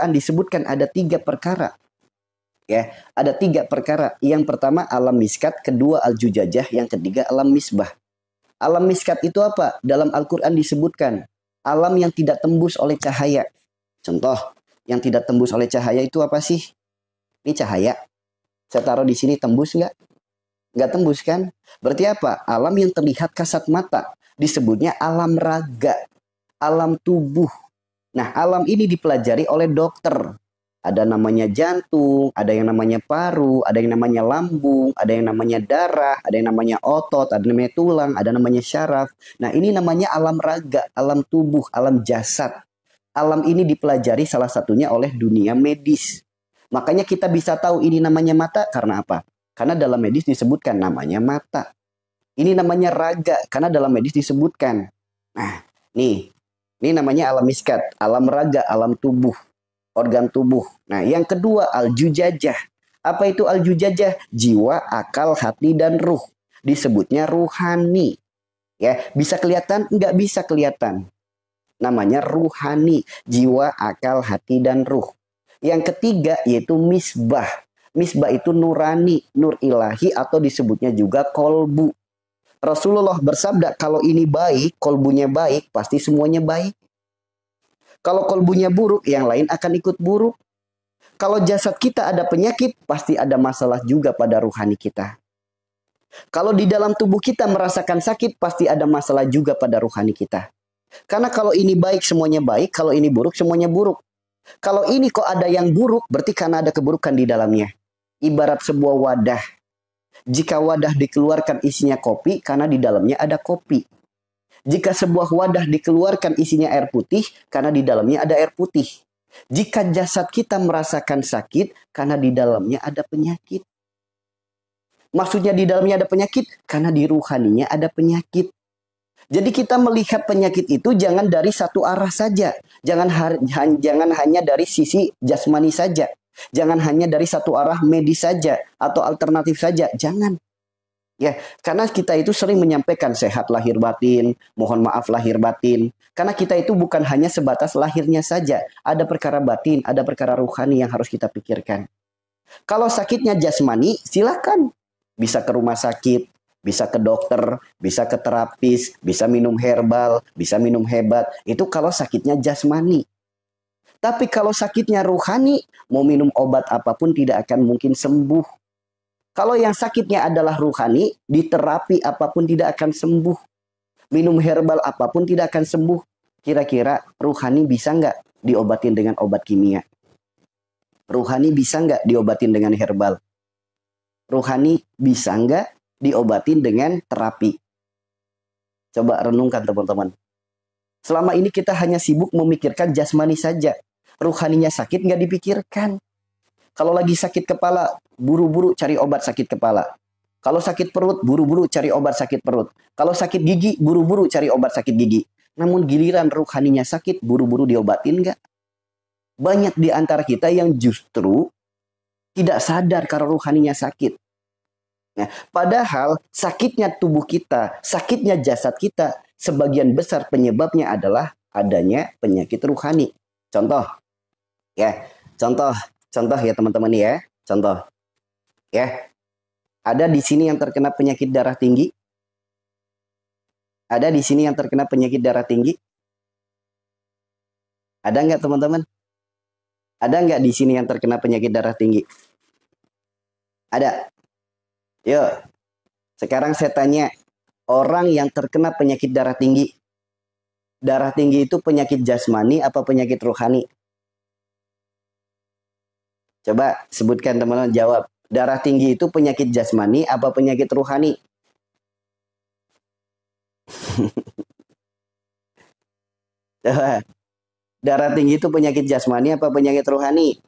Al-Quran disebutkan ada 3 perkara. Ya, ada 3 perkara. Yang pertama alam miskat, kedua al-jujajah, yang ketiga alam misbah. Alam miskat itu apa? Dalam Al-Quran disebutkan alam yang tidak tembus oleh cahaya. Contoh, yang tidak tembus oleh cahaya itu apa sih? Ini cahaya. Saya taruh di sini tembus nggak? Nggak tembus kan? Berarti apa? Alam yang terlihat kasat mata. Disebutnya alam raga, alam tubuh. Nah, alam ini dipelajari oleh dokter. Ada namanya jantung, ada yang namanya paru, ada yang namanya lambung, ada yang namanya darah, ada yang namanya otot, ada yang namanya tulang, ada namanya syaraf. Nah, ini namanya alam raga, alam tubuh, alam jasad. Alam ini dipelajari salah satunya oleh dunia medis. Makanya kita bisa tahu ini namanya mata karena apa? Karena dalam medis disebutkan namanya mata. Ini namanya raga karena dalam medis disebutkan. Nah, ini namanya alam miskat, alam raga, alam tubuh, organ tubuh. Nah, yang kedua al-jujajah. Apa itu al-jujajah? Jiwa, akal, hati, dan ruh. Disebutnya ruhani. Ya, bisa kelihatan? Nggak bisa kelihatan. Namanya ruhani, jiwa, akal, hati, dan ruh. Yang ketiga yaitu misbah. Misbah itu nurani, nur ilahi atau disebutnya juga kolbu. Rasulullah bersabda, kalau ini baik, kolbunya baik, pasti semuanya baik. Kalau kolbunya buruk, yang lain akan ikut buruk. Kalau jasad kita ada penyakit, pasti ada masalah juga pada ruhani kita. Kalau di dalam tubuh kita merasakan sakit, pasti ada masalah juga pada ruhani kita. Karena kalau ini baik, semuanya baik. Kalau ini buruk, semuanya buruk. Kalau ini kok ada yang buruk, berarti karena ada keburukan di dalamnya. Ibarat sebuah wadah. Jika wadah dikeluarkan isinya kopi, karena di dalamnya ada kopi. Jika sebuah wadah dikeluarkan isinya air putih, karena di dalamnya ada air putih. Jika jasad kita merasakan sakit, karena di dalamnya ada penyakit. Maksudnya di dalamnya ada penyakit, karena di ruhaninya ada penyakit. Jadi kita melihat penyakit itu jangan dari satu arah saja. Jangan hanya dari sisi jasmani saja. Jangan hanya dari satu arah medis saja atau alternatif saja. Jangan. Ya, karena kita itu sering menyampaikan sehat lahir batin, mohon maaf lahir batin. Karena kita itu bukan hanya sebatas lahirnya saja. Ada perkara batin, ada perkara ruhani yang harus kita pikirkan. Kalau sakitnya jasmani, silakan. Bisa ke rumah sakit, bisa ke dokter, bisa ke terapis, bisa minum herbal, bisa minum hebat. Itu kalau sakitnya jasmani. Tapi kalau sakitnya ruhani, mau minum obat apapun tidak akan mungkin sembuh. Kalau yang sakitnya adalah ruhani, di terapi apapun tidak akan sembuh. Minum herbal apapun tidak akan sembuh. Kira-kira ruhani bisa nggak diobatin dengan obat kimia? Ruhani bisa nggak diobatin dengan herbal? Ruhani bisa nggak diobatin dengan terapi? Coba renungkan teman-teman. Selama ini kita hanya sibuk memikirkan jasmani saja. Ruhaninya sakit nggak dipikirkan. Kalau lagi sakit kepala, buru-buru cari obat sakit kepala. Kalau sakit perut, buru-buru cari obat sakit perut. Kalau sakit gigi, buru-buru cari obat sakit gigi. Namun giliran ruhaninya sakit, buru-buru diobatin nggak? Banyak di antara kita yang justru tidak sadar kalau ruhaninya sakit. Nah, padahal sakitnya tubuh kita, sakitnya jasad kita, sebagian besar penyebabnya adalah adanya penyakit ruhani. Contoh, ya, contoh ya teman-teman ya, contoh, ya, ada di sini yang terkena penyakit darah tinggi, ada di sini yang terkena penyakit darah tinggi, ada nggak teman-teman? Ada nggak di sini yang terkena penyakit darah tinggi? Ada. Yuk, sekarang saya tanya, orang yang terkena penyakit darah tinggi itu penyakit jasmani apa penyakit rohani? Coba sebutkan teman-teman, jawab. Darah tinggi itu penyakit jasmani apa penyakit rohani? Coba. Darah tinggi itu penyakit jasmani apa penyakit rohani?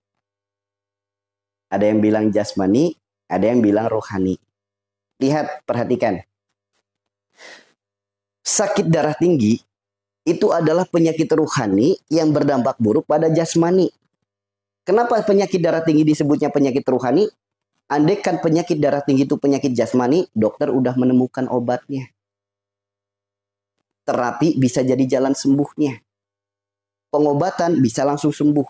Ada yang bilang jasmani, ada yang bilang rohani. Lihat, perhatikan. Sakit darah tinggi itu adalah penyakit rohani yang berdampak buruk pada jasmani. Kenapa penyakit darah tinggi disebutnya penyakit rohani? Andaikan penyakit darah tinggi itu penyakit jasmani, dokter udah menemukan obatnya. Terapi bisa jadi jalan sembuhnya. Pengobatan bisa langsung sembuh.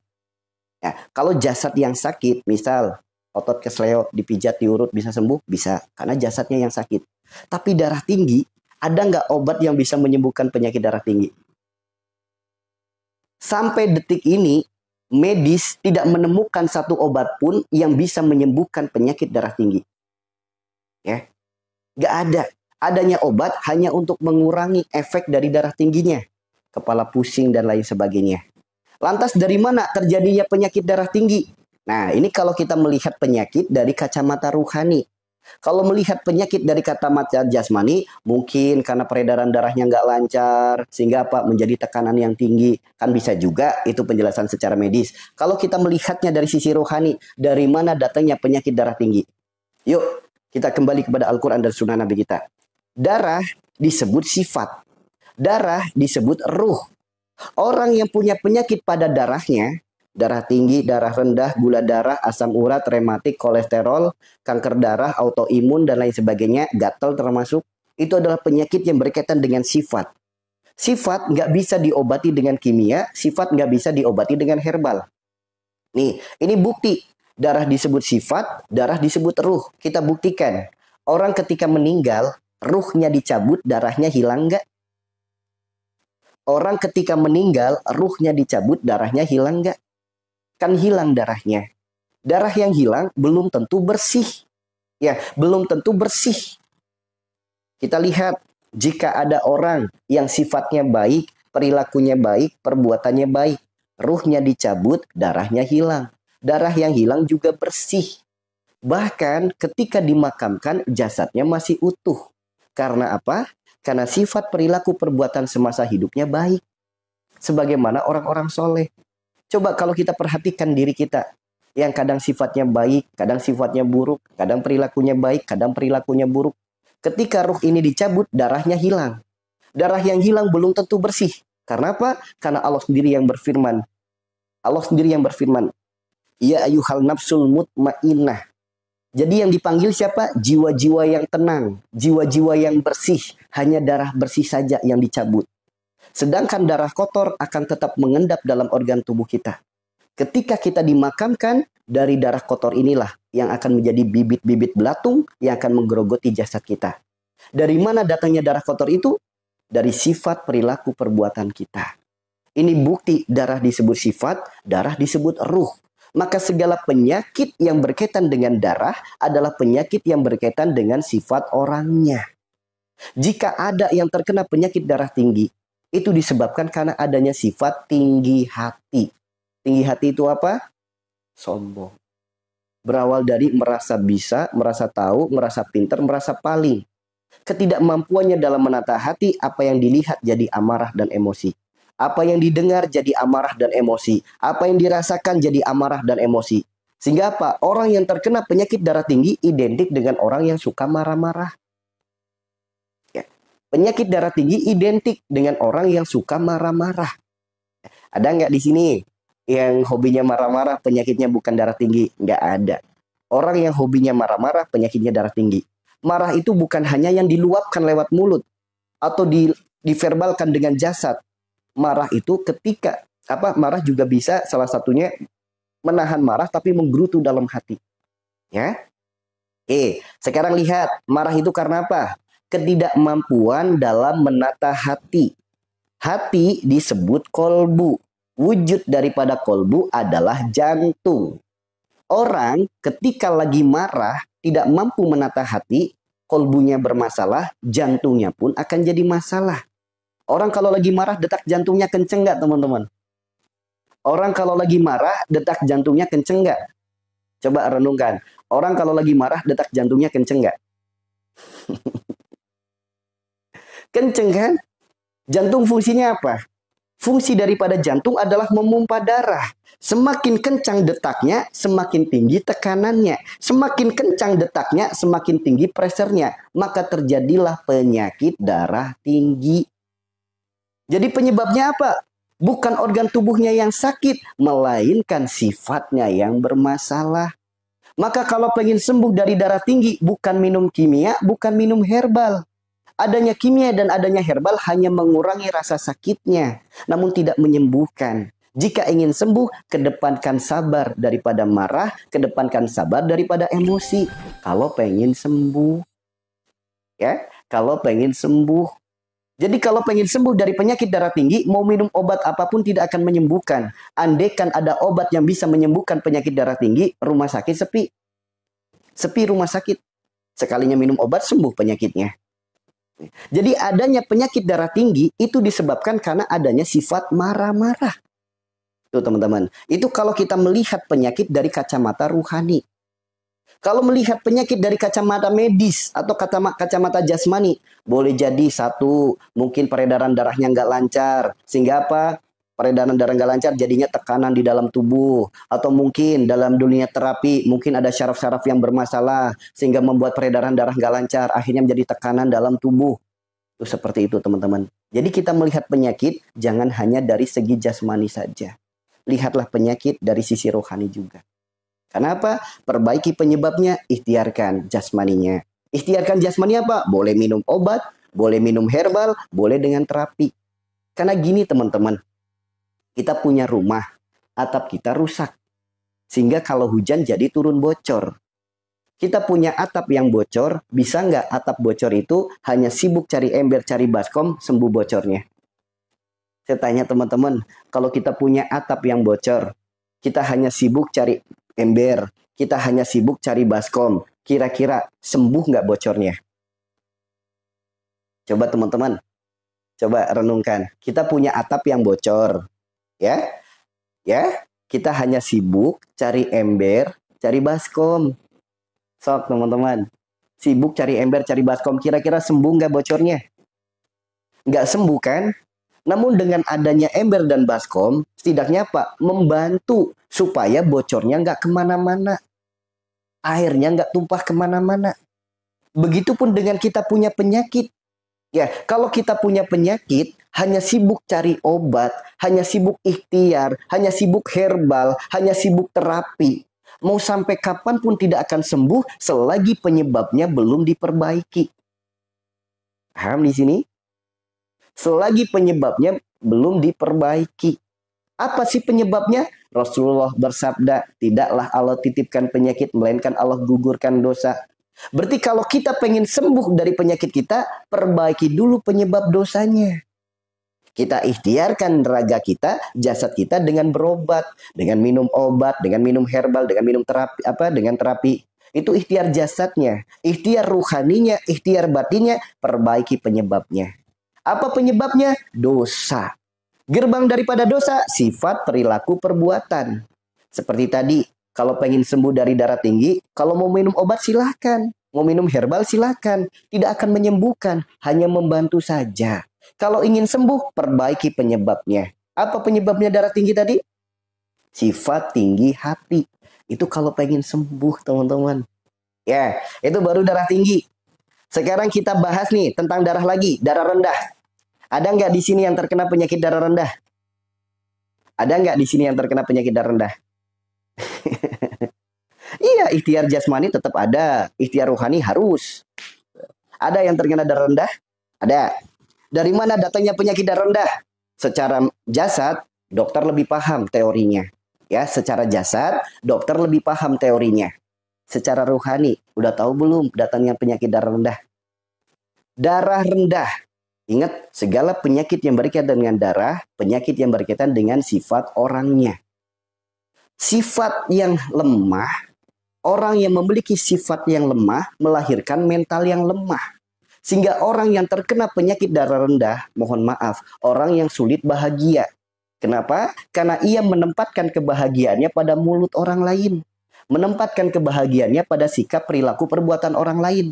Ya, kalau jasad yang sakit, misal otot kesleo dipijat, diurut bisa sembuh, bisa. Karena jasadnya yang sakit. Tapi darah tinggi, ada nggak obat yang bisa menyembuhkan penyakit darah tinggi? Sampai detik ini, medis tidak menemukan satu obat pun yang bisa menyembuhkan penyakit darah tinggi. Ya, nggak ada. Adanya obat hanya untuk mengurangi efek dari darah tingginya. Kepala pusing dan lain sebagainya. Lantas dari mana terjadinya penyakit darah tinggi? Nah, ini kalau kita melihat penyakit dari kacamata ruhani. Kalau melihat penyakit dari kacamata jasmani, mungkin karena peredaran darahnya nggak lancar, sehingga apa? Menjadi tekanan yang tinggi. Kan bisa juga, itu penjelasan secara medis. Kalau kita melihatnya dari sisi rohani, dari mana datangnya penyakit darah tinggi? Yuk, kita kembali kepada Al-Quran dan Sunnah Nabi kita. Darah disebut sifat. Darah disebut ruh. Orang yang punya penyakit pada darahnya, darah tinggi, darah rendah, gula darah, asam urat, rematik, kolesterol, kanker darah, autoimun, dan lain sebagainya, gatal termasuk, itu adalah penyakit yang berkaitan dengan sifat. Sifat nggak bisa diobati dengan kimia, sifat nggak bisa diobati dengan herbal. Nih, ini bukti. Darah disebut sifat, darah disebut ruh. Kita buktikan. Orang ketika meninggal, ruhnya dicabut, darahnya hilang nggak? Orang ketika meninggal, ruhnya dicabut, darahnya hilang nggak? Kan hilang darahnya. Darah yang hilang belum tentu bersih. Ya, belum tentu bersih. Kita lihat, jika ada orang yang sifatnya baik, perilakunya baik, perbuatannya baik, ruhnya dicabut, darahnya hilang. Darah yang hilang juga bersih. Bahkan ketika dimakamkan, jasadnya masih utuh. Karena apa? Karena sifat perilaku perbuatan semasa hidupnya baik. Sebagaimana orang-orang soleh. Coba kalau kita perhatikan diri kita. Yang kadang sifatnya baik, kadang sifatnya buruk. Kadang perilakunya baik, kadang perilakunya buruk. Ketika ruh ini dicabut, darahnya hilang. Darah yang hilang belum tentu bersih. Karena apa? Karena Allah sendiri yang berfirman. Allah sendiri yang berfirman. Ya ayyuhal nafsul mutmainnah. Jadi yang dipanggil siapa? Jiwa-jiwa yang tenang, jiwa-jiwa yang bersih. Hanya darah bersih saja yang dicabut. Sedangkan darah kotor akan tetap mengendap dalam organ tubuh kita. Ketika kita dimakamkan, dari darah kotor inilah yang akan menjadi bibit-bibit belatung yang akan menggerogoti jasad kita. Dari mana datangnya darah kotor itu? Dari sifat perilaku perbuatan kita. Ini bukti darah disebut sifat, darah disebut ruh. Maka segala penyakit yang berkaitan dengan darah adalah penyakit yang berkaitan dengan sifat orangnya. Jika ada yang terkena penyakit darah tinggi, itu disebabkan karena adanya sifat tinggi hati. Tinggi hati itu apa? Sombong. Berawal dari merasa bisa, merasa tahu, merasa pintar, merasa paling. Ketidakmampuannya dalam menata hati, apa yang dilihat jadi amarah dan emosi. Apa yang didengar jadi amarah dan emosi. Apa yang dirasakan jadi amarah dan emosi. Sehingga apa? Orang yang terkena penyakit darah tinggi identik dengan orang yang suka marah-marah. Ya. Penyakit darah tinggi identik dengan orang yang suka marah-marah. Ada nggak di sini yang hobinya marah-marah penyakitnya bukan darah tinggi? Nggak ada. Orang yang hobinya marah-marah penyakitnya darah tinggi. Marah itu bukan hanya yang diluapkan lewat mulut atau diverbalkan dengan jasad. Marah itu ketika marah juga bisa salah satunya menahan marah tapi menggerutu dalam hati. Ya. Sekarang lihat, marah itu karena apa? Ketidakmampuan dalam menata hati. Hati disebut kolbu. Wujud daripada kolbu adalah jantung. Orang ketika lagi marah tidak mampu menata hati, kolbunya bermasalah, jantungnya pun akan jadi masalah. Orang kalau lagi marah, detak jantungnya kenceng nggak, teman-teman? Orang kalau lagi marah, detak jantungnya kenceng nggak? Coba renungkan. Orang kalau lagi marah, detak jantungnya kenceng nggak? Kenceng kan? Jantung fungsinya apa? Fungsi daripada jantung adalah memompa darah. Semakin kencang detaknya, semakin tinggi tekanannya. Semakin kencang detaknya, semakin tinggi presernya. Maka terjadilah penyakit darah tinggi. Jadi penyebabnya apa? Bukan organ tubuhnya yang sakit, melainkan sifatnya yang bermasalah. Maka kalau pengen sembuh dari darah tinggi, bukan minum kimia, bukan minum herbal. Adanya kimia dan adanya herbal hanya mengurangi rasa sakitnya, namun tidak menyembuhkan. Jika ingin sembuh, kedepankan sabar daripada marah, kedepankan sabar daripada emosi. Kalau pengen sembuh, ya, kalau pengen sembuh. Jadi kalau pengen sembuh dari penyakit darah tinggi, mau minum obat apapun tidak akan menyembuhkan. Andaikan ada obat yang bisa menyembuhkan penyakit darah tinggi, rumah sakit sepi. Sepi rumah sakit. Sekalinya minum obat, sembuh penyakitnya. Jadi adanya penyakit darah tinggi itu disebabkan karena adanya sifat marah-marah. Tuh teman-teman. Itu kalau kita melihat penyakit dari kacamata ruhani. Kalau melihat penyakit dari kacamata medis atau kacamata jasmani, boleh jadi satu, mungkin peredaran darahnya nggak lancar. Sehingga apa? Peredaran darah nggak lancar jadinya tekanan di dalam tubuh. Atau mungkin dalam dunia terapi, mungkin ada syaraf-syaraf yang bermasalah. Sehingga membuat peredaran darah nggak lancar. Akhirnya menjadi tekanan dalam tubuh. Itu seperti itu teman-teman. Jadi kita melihat penyakit jangan hanya dari segi jasmani saja. Lihatlah penyakit dari sisi rohani juga. Kenapa? Perbaiki penyebabnya, ikhtiarkan jasmaninya. Ikhtiarkan jasmani apa? Boleh minum obat, boleh minum herbal, boleh dengan terapi. Karena gini teman-teman, kita punya rumah, atap kita rusak. Sehingga kalau hujan jadi turun bocor. Kita punya atap yang bocor, bisa nggak atap bocor itu hanya sibuk cari ember, cari baskom, sembuh bocornya? Saya tanya teman-teman, kalau kita punya atap yang bocor, kita hanya sibuk cari ember, kita hanya sibuk cari baskom, kira-kira sembuh nggak bocornya? Coba teman-teman, coba renungkan. Kita punya atap yang bocor, ya, kita hanya sibuk cari ember, cari baskom. Sok teman-teman, sibuk cari ember, cari baskom, kira-kira sembuh nggak bocornya? Nggak sembuh kan? Namun dengan adanya ember dan baskom, setidaknya apa? Membantu supaya bocornya nggak kemana-mana. Airnya nggak tumpah kemana-mana. Begitupun dengan kita punya penyakit. Ya, kalau kita punya penyakit, hanya sibuk cari obat, hanya sibuk ikhtiar, hanya sibuk herbal, hanya sibuk terapi. Mau sampai kapanpun tidak akan sembuh selagi penyebabnya belum diperbaiki. Paham di sini? Selagi penyebabnya belum diperbaiki. Apa sih penyebabnya? Rasulullah bersabda, tidaklah Allah titipkan penyakit, melainkan Allah gugurkan dosa. Berarti kalau kita pengen sembuh dari penyakit kita, perbaiki dulu penyebab dosanya. Kita ikhtiarkan raga kita, jasad kita dengan berobat, dengan minum obat, dengan minum herbal, dengan minum terapi, dengan terapi. Itu ikhtiar jasadnya, ikhtiar ruhaninya, ikhtiar batinnya, perbaiki penyebabnya. Apa penyebabnya? Dosa. Gerbang daripada dosa, sifat, perilaku, perbuatan. Seperti tadi, kalau pengen sembuh dari darah tinggi, kalau mau minum obat silahkan. Mau minum herbal silahkan. Tidak akan menyembuhkan, hanya membantu saja. Kalau ingin sembuh, perbaiki penyebabnya. Apa penyebabnya darah tinggi tadi? Sifat tinggi hati. Itu kalau pengen sembuh teman-teman. Ya, itu baru darah tinggi. Sekarang kita bahas nih tentang darah lagi, darah rendah. Ada nggak di sini yang terkena penyakit darah rendah? Ada nggak di sini yang terkena penyakit darah rendah? Iya, ikhtiar jasmani tetap ada. Ikhtiar rohani harus. Ada yang terkena darah rendah? Ada. Dari mana datangnya penyakit darah rendah? Secara jasad, dokter lebih paham teorinya. Ya, secara jasad, dokter lebih paham teorinya. Secara rohani, udah tahu belum datangnya penyakit darah rendah? Darah rendah. Ingat, segala penyakit yang berkaitan dengan darah, penyakit yang berkaitan dengan sifat orangnya. Sifat yang lemah, orang yang memiliki sifat yang lemah, melahirkan mental yang lemah. Sehingga orang yang terkena penyakit darah rendah, mohon maaf, orang yang sulit bahagia. Kenapa? Karena ia menempatkan kebahagiaannya pada mulut orang lain. Menempatkan kebahagiaannya pada sikap, perilaku, perbuatan orang lain.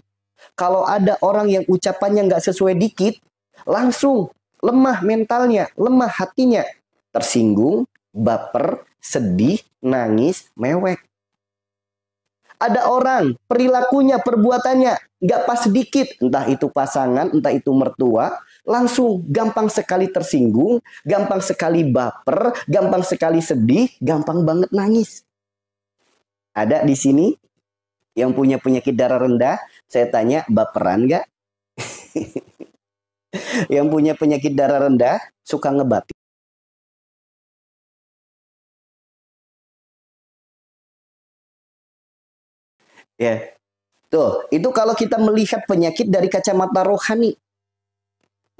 Kalau ada orang yang ucapannya nggak sesuai dikit, langsung lemah mentalnya, lemah hatinya. Tersinggung, baper, sedih, nangis, mewek. Ada orang, perilakunya, perbuatannya nggak pas sedikit. Entah itu pasangan, entah itu mertua. Langsung gampang sekali tersinggung, gampang sekali baper, gampang sekali sedih, gampang banget nangis. Ada di sini yang punya penyakit darah rendah? Saya tanya, baperan nggak? Yang punya penyakit darah rendah suka ngebatin. Ya. Tuh, itu kalau kita melihat penyakit dari kacamata rohani.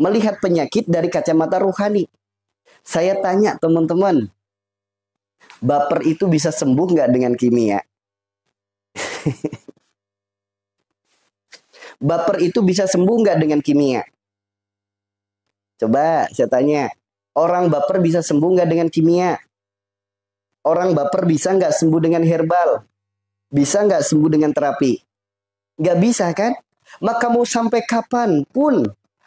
Melihat penyakit dari kacamata rohani. Saya tanya teman-teman, baper itu bisa sembuh nggak dengan kimia? Baper itu bisa sembuh nggak dengan kimia? Coba saya tanya, orang baper bisa sembuh nggak dengan kimia? Orang baper bisa nggak sembuh dengan herbal? Bisa nggak sembuh dengan terapi? Nggak bisa kan? Maka mau sampai kapan pun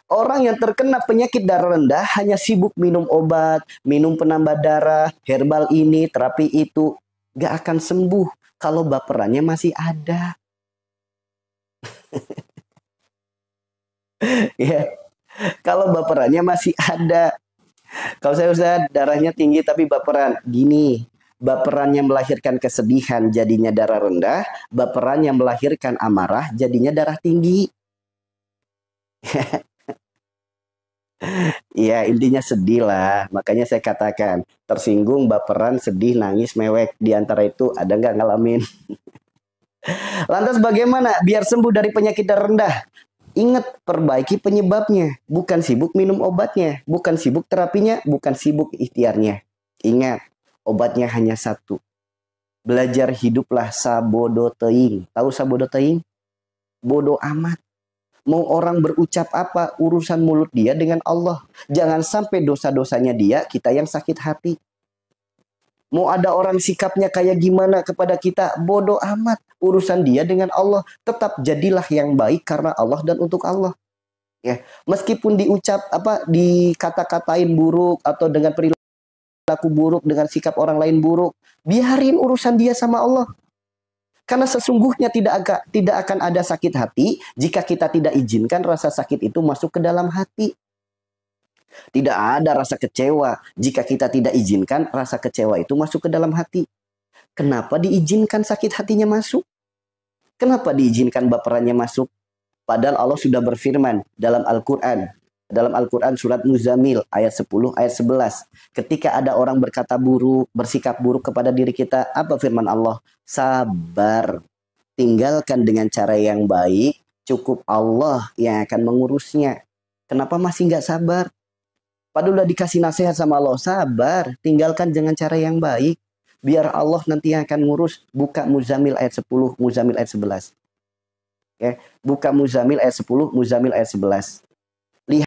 orang yang terkena penyakit darah rendah hanya sibuk minum obat, minum penambah darah, herbal ini, terapi itu. Nggak akan sembuh kalau baperannya masih ada. Ya, kalau baperannya masih ada. Kalau saya Ustaz, darahnya tinggi tapi baperan. Gini, baperannya melahirkan kesedihan jadinya darah rendah, baperannya melahirkan amarah jadinya darah tinggi. Iya, intinya sedih lah. Makanya saya katakan, tersinggung, baperan, sedih, nangis, mewek. Di antara itu ada nggak ngalamin? Lantas bagaimana biar sembuh dari penyakit darah rendah? Ingat, perbaiki penyebabnya. Bukan sibuk minum obatnya. Bukan sibuk terapinya. Bukan sibuk ikhtiarnya. Ingat, obatnya hanya satu. Belajar hiduplah sabodo teing. Tahu sabodo teing? Bodoh amat. Mau orang berucap apa, urusan mulut dia dengan Allah. Jangan sampai dosa-dosanya dia, kita yang sakit hati. Mau ada orang sikapnya kayak gimana kepada kita, bodoh amat. Urusan dia dengan Allah. Tetap jadilah yang baik karena Allah dan untuk Allah. Ya, meskipun diucap dikata-katain buruk atau dengan perilaku buruk, dengan sikap orang lain buruk, biarin urusan dia sama Allah. Karena sesungguhnya tidak akan ada sakit hati jika kita tidak izinkan rasa sakit itu masuk ke dalam hati. Tidak ada rasa kecewa jika kita tidak izinkan rasa kecewa itu masuk ke dalam hati. Kenapa diizinkan sakit hatinya masuk? Kenapa diizinkan baperannya masuk? Padahal Allah sudah berfirman dalam Al-Quran. Dalam Al-Quran surat Muzammil ayat 10, ayat 11. Ketika ada orang berkata buruk, bersikap buruk kepada diri kita, apa firman Allah? Sabar. Tinggalkan dengan cara yang baik, cukup Allah yang akan mengurusnya. Kenapa masih nggak sabar? Padahal udah dikasih nasihat sama Allah, sabar, tinggalkan dengan cara yang baik. Biar Allah nanti yang akan ngurus. Buka Muzammil ayat 10, Muzammil ayat 11. Oke, buka Muzammil ayat 10, Muzammil ayat 11.